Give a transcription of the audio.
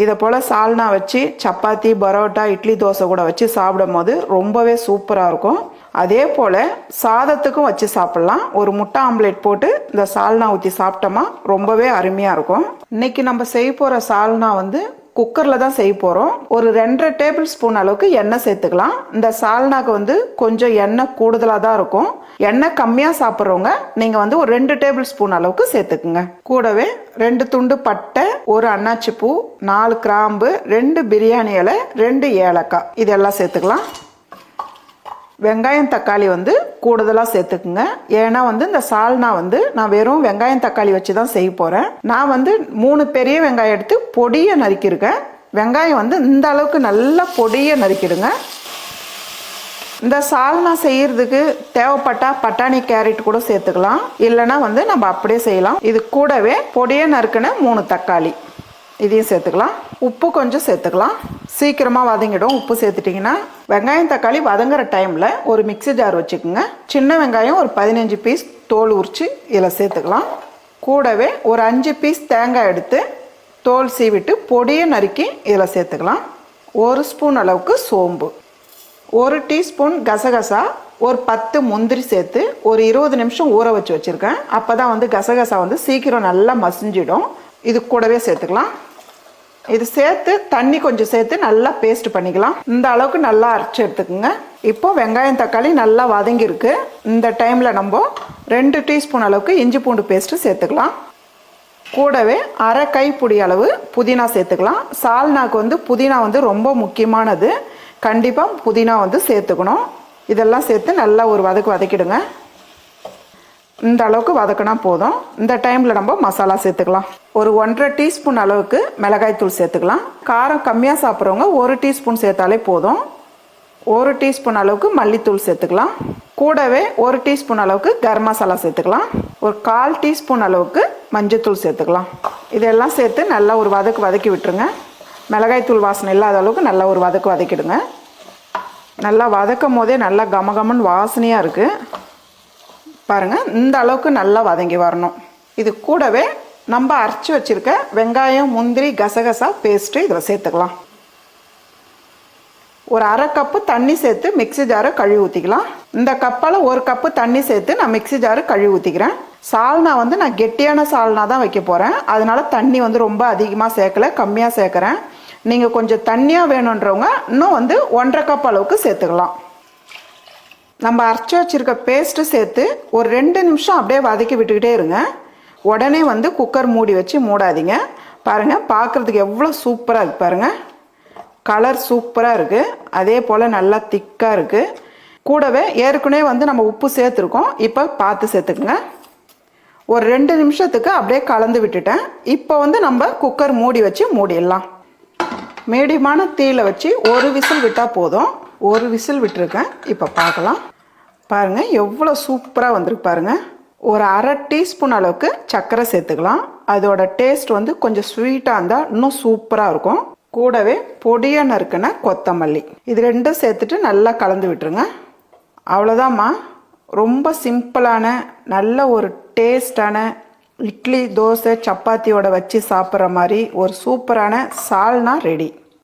இதை போல் சால்னா வச்சு சப்பாத்தி, பரோட்டா, இட்லி, தோசை கூட வச்சு சாப்பிடும் போது ரொம்பவே சூப்பராக இருக்கும். அதே போல் சாதத்துக்கும் வச்சு சாப்பிட்லாம். ஒரு முட்டை ஆம்லேட் போட்டு இந்த சால்னா ஊற்றி சாப்பிட்டோமா ரொம்பவே அருமையாக இருக்கும். இன்னைக்கு நம்ம செய்ய போகிற சால்னா குக்கரில் தான் செய்ய போகிறோம். ஒரு 2.5 டேபிள் ஸ்பூன் அளவுக்கு எண்ணெய் சேர்த்துக்கலாம். இந்த சால்னாக்கு கொஞ்சம் எண்ணெய் கூடுதலாக தான் இருக்கும். எண்ணெய் கம்மியாக சாப்பிட்றவங்க நீங்கள் ஒரு 2 டேபிள் ஸ்பூன் அளவுக்கு சேர்த்துக்குங்க. கூடவே 2 துண்டு பட்டை, 1 அன்னாச்சி பூ, 4 கிராம்பு, 2 பிரியாணி இலை, 2 ஏலக்காய் இதெல்லாம் சேர்த்துக்கலாம். வெங்காயம் தக்காளி கூடுதலாக சேர்த்துக்குங்க. ஏன்னா இந்த சால்னா நான் வெறும் வெங்காயம் தக்காளி வச்சு தான் செய்ய போகிறேன். நான் 3 பெரிய வெங்காயம் எடுத்து பொடியை நறுக்கியிருக்கேன். வெங்காயம் இந்த அளவுக்கு நல்லா பொடியை நறுக்கிடுங்க. இந்த சால்னா செய்யறதுக்கு தேவைப்பட்டா பட்டாணி, கேரட் கூட சேர்த்துக்கலாம். இல்லைன்னா நம்ம அப்படியே செய்யலாம். இது கூடவே பொடியை நறுக்கின 3 தக்காளி இதையும் சேர்த்துக்கலாம். உப்பு கொஞ்சம் சேர்த்துக்கலாம். சீக்கிரமாக வதங்கிடும் உப்பு சேர்த்துட்டிங்கன்னா. வெங்காயம் தக்காளி வதங்குற டைமில் ஒரு மிக்ஸி ஜார் வச்சுக்கோங்க. சின்ன வெங்காயம் ஒரு 15 பீஸ் தோல் உரித்து இதில் சேர்த்துக்கலாம். கூடவே ஒரு 5 பீஸ் தேங்காய் எடுத்து தோல் சீவிட்டு பொடியை நறுக்கி இதில் சேர்த்துக்கலாம். 1 ஸ்பூன் அளவுக்கு சோம்பு, 1 டீஸ்பூன் கசகசா, ஒரு 10 முந்திரி சேர்த்து ஒரு 20 நிமிஷம் ஊற வச்சு வச்சுருக்கேன். அப்போ தான் கசகசா சீக்கிரம் நல்லா மசிஞ்சிடும். இது கூடவே சேர்த்துக்கலாம். இது சேர்த்து தண்ணி கொஞ்சம் சேர்த்து நல்லா பேஸ்ட் பண்ணிக்கலாம். இந்த அளவுக்கு நல்லா அரைச்சி எடுத்துக்கோங்க. இப்போ வெங்காயம் தக்காளி நல்லா வதங்கியிருக்கு. இந்த டைமில் நம்ம 2 டீஸ்பூன் அளவுக்கு இஞ்சி பூண்டு பேஸ்ட்டு சேர்த்துக்கலாம். கூடவே அரை கைப்பிடி அளவு புதினா சேர்த்துக்கலாம். சால்னாக்கு புதினா ரொம்ப முக்கியமானது. கண்டிப்பாக புதினா சேர்த்துக்கணும். இதெல்லாம் சேர்த்து நல்லா ஒரு வதக்கிடுங்க. இந்த அளவுக்கு வதக்கினா போதும். இந்த டைமில் நம்ம மசாலா சேர்த்துக்கலாம். ஒரு 1.5 டீஸ்பூன் அளவுக்கு மிளகாய்த்தூள் சேர்த்துக்கலாம். காரம் கம்மியாக சாப்பிட்றவங்க 1 டீஸ்பூன் சேர்த்தாலே போதும். 1 டீஸ்பூன் அளவுக்கு மல்லித்தூள் சேர்த்துக்கலாம். கூடவே 1 டீஸ்பூன் அளவுக்கு கரம் மசாலா சேர்த்துக்கலாம். ஒரு 1/4 டீஸ்பூன் அளவுக்கு மஞ்சத்தூள் சேர்த்துக்கலாம். இதெல்லாம் சேர்த்து நல்லா ஒரு வதக்கி விட்டுருங்க. மிளகாய்த்தூள் வாசனை இல்லாத அளவுக்கு நல்லா ஒரு வதக்கிடுங்க. நல்லா வதக்கும் போதே நல்லா கமகமன்னு வாசனையாக இருக்குது பாருங்கள். இந்த அளவுக்கு நல்லா வதங்கி வரணும். இது கூடவே நம்ம அரைச்சி வச்சுருக்க வெங்காயம், முந்திரி, கசகசா பேஸ்ட்டு இதில் சேர்த்துக்கலாம். ஒரு 1/2 கப்பு தண்ணி சேர்த்து மிக்ஸி ஜாரை கழுவி ஊற்றிக்கலாம். இந்த கப்பால் 1 கப்பு தண்ணி சேர்த்து நான் மிக்ஸி ஜாரை கழுவி ஊற்றிக்கிறேன். சால்னா நான் கெட்டியான சால்னா தான் வைக்க போகிறேன். அதனால தண்ணி ரொம்ப அதிகமாக சேர்க்கலை, கம்மியாக சேர்க்குறேன். நீங்கள் கொஞ்சம் தண்ணியாக வேணுன்றவங்க இன்னும் 1.5 கப் அளவுக்கு சேர்த்துக்கலாம். நம்ம அரைச்சி வச்சுருக்க பேஸ்ட்டு சேர்த்து ஒரு 2 நிமிஷம் அப்படியே வதக்கி விட்டுக்கிட்டே இருங்க. உடனே குக்கர் மூடி வச்சு மூடாதீங்க. பாருங்கள், பார்க்குறதுக்கு எவ்வளோ சூப்பராக இருக்குது பாருங்கள். கலர் சூப்பராக இருக்குது. அதே போல் நல்லா திக்காக இருக்குது. கூடவே ஏற்கனவே நம்ம உப்பு சேர்த்துருக்கோம். இப்போ பார்த்து சேர்த்துக்குங்க. ஒரு 2 நிமிஷத்துக்கு அப்படியே கலந்து விட்டுட்டேன். இப்போ நம்ம குக்கர் மூடி வச்சு மூடிடலாம். மீடியமான தீயில் வச்சு ஒரு விசில் விட்டால் போதும். ஒரு விசில் விட்டுருக்கேன். இப்போ பார்க்கலாம். பாருங்கள் எவ்வளோ சூப்பராக வந்திருக்கு பாருங்கள். ஒரு 1/2 டீஸ்பூன் அளவுக்கு சர்க்கரை சேர்த்துக்கலாம். அதோட டேஸ்ட் கொஞ்சம் ஸ்வீட்டாக இருந்தால் இன்னும் சூப்பராக இருக்கும். கூடவே பொடியாக நறுக்கின கொத்தமல்லி இது 2 சேர்த்துட்டு நல்லா கலந்து விட்டுருங்க. அவ்வளோதாம்மா. ரொம்ப சிம்பிளான நல்ல ஒரு டேஸ்டான இட்லி, தோசை, சப்பாத்தியோட வச்சு சாப்பிட்ற மாதிரி ஒரு சூப்பரான சால்னா ரெடி.